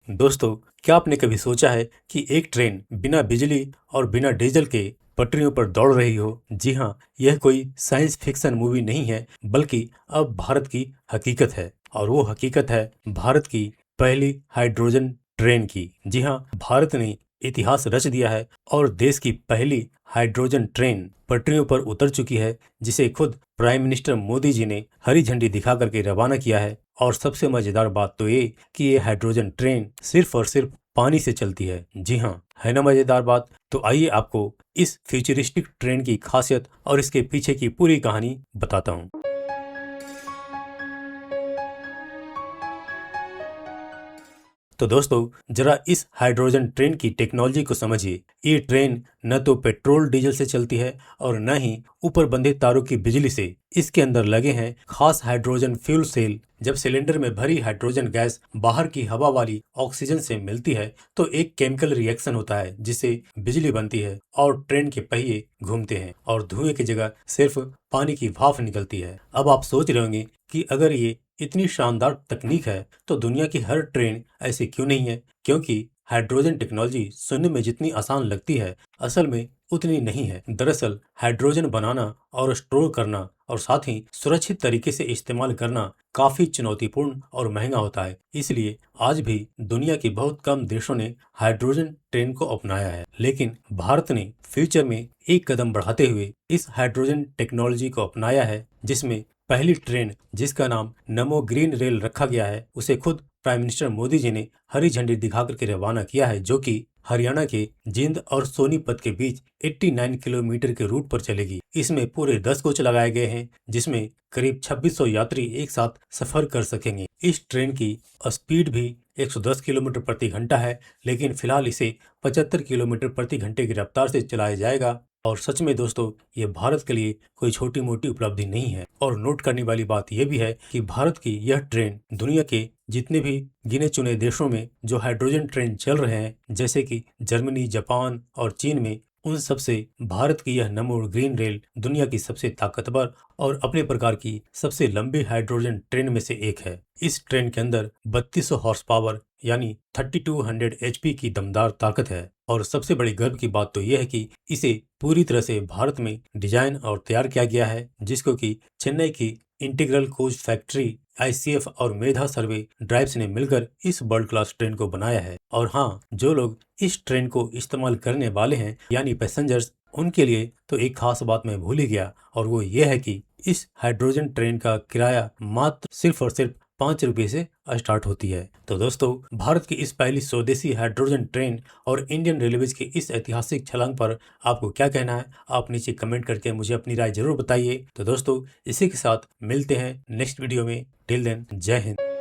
दोस्तों, क्या आपने कभी सोचा है कि एक ट्रेन बिना बिजली और बिना डीजल के पटरियों पर दौड़ रही हो? जी हाँ, यह कोई साइंस फिक्शन मूवी नहीं है, बल्कि अब भारत की हकीकत है। और वो हकीकत है भारत की पहली हाइड्रोजन ट्रेन की। जी हाँ, भारत ने इतिहास रच दिया है और देश की पहली हाइड्रोजन ट्रेन पटरियों पर उतर चुकी है, जिसे खुद प्राइम मिनिस्टर मोदी जी ने हरी झंडी दिखा करके रवाना किया है। और सबसे मजेदार बात तो ये कि ये हाइड्रोजन ट्रेन सिर्फ और सिर्फ पानी से चलती है। जी हाँ, है ना मजेदार बात? तो आइए आपको इस फ्यूचरिस्टिक ट्रेन की खासियत और इसके पीछे की पूरी कहानी बताता हूँ। तो दोस्तों, जरा इस हाइड्रोजन ट्रेन की टेक्नोलॉजी को समझिए। ये ट्रेन न तो पेट्रोल डीजल से चलती है और न ही ऊपर बंधे तारों की बिजली से। इसके अंदर लगे हैं खास हाइड्रोजन फ्यूल सेल। जब सिलेंडर में भरी हाइड्रोजन गैस बाहर की हवा वाली ऑक्सीजन से मिलती है तो एक केमिकल रिएक्शन होता है जिससे बिजली बनती है और ट्रेन के पहिए घूमते हैं और धुएं की जगह सिर्फ पानी की भाप निकलती है। अब आप सोच रहे होंगे कि अगर ये इतनी शानदार तकनीक है तो दुनिया की हर ट्रेन ऐसी क्यों नहीं है? क्योंकि हाइड्रोजन टेक्नोलॉजी सुनने में जितनी आसान लगती है, असल में उतनी नहीं है। दरअसल हाइड्रोजन बनाना और स्टोर करना और साथ ही सुरक्षित तरीके से इस्तेमाल करना काफी चुनौतीपूर्ण और महंगा होता है। इसलिए आज भी दुनिया के बहुत कम देशों ने हाइड्रोजन ट्रेन को अपनाया है। लेकिन भारत ने फ्यूचर में एक कदम बढ़ाते हुए इस हाइड्रोजन टेक्नोलॉजी को अपनाया है, जिसमें पहली ट्रेन जिसका नाम नमो ग्रीन रेल रखा गया है, उसे खुद प्राइम मिनिस्टर मोदी जी ने हरी झंडी दिखा करके रवाना किया है, जो कि हरियाणा के जींद और सोनीपत के बीच 89 किलोमीटर के रूट पर चलेगी। इसमें पूरे 10 कोच लगाए गए हैं, जिसमें करीब 2600 यात्री एक साथ सफर कर सकेंगे। इस ट्रेन की स्पीड भी 110 किलोमीटर प्रति घंटा है, लेकिन फिलहाल इसे 75 किलोमीटर प्रति घंटे की रफ्तार से चलाया जाएगा। और सच में दोस्तों, ये भारत के लिए कोई छोटी मोटी उपलब्धि नहीं है। और नोट करने वाली बात यह भी है कि भारत की यह ट्रेन दुनिया के जितने भी गिने चुने देशों में जो हाइड्रोजन ट्रेन चल रहे हैं, जैसे कि जर्मनी, जापान और चीन में, उन सब से भारत की यह नमो ग्रीन रेल दुनिया की सबसे ताकतवर और अपने प्रकार की सबसे लंबी हाइड्रोजन ट्रेन में से एक है। इस ट्रेन के अंदर 3200 हॉर्स पावर यानी 3200 एचपी की दमदार ताकत है। और सबसे बड़ी गर्व की बात तो यह है कि इसे पूरी तरह से भारत में डिजाइन और तैयार किया गया है, जिसको कि चेन्नई की इंटीग्रल कोच फैक्ट्री आईसीएफ और मेधा सर्वे ड्राइव्स ने मिलकर इस वर्ल्ड क्लास ट्रेन को बनाया है। और हाँ, जो लोग इस ट्रेन को इस्तेमाल करने वाले हैं यानी पैसेंजर्स, उनके लिए तो एक खास बात मैं भूल ही गया, और वो ये है कि इस हाइड्रोजन ट्रेन का किराया मात्र सिर्फ और सिर्फ 5 रुपये से स्टार्ट होती है। तो दोस्तों, भारत की इस पहली स्वदेशी हाइड्रोजन ट्रेन और इंडियन रेलवेज की इस ऐतिहासिक छलांग पर आपको क्या कहना है? आप नीचे कमेंट करके मुझे अपनी राय जरूर बताइए। तो दोस्तों, इसी के साथ मिलते हैं नेक्स्ट वीडियो में। टिल देन, जय हिंद।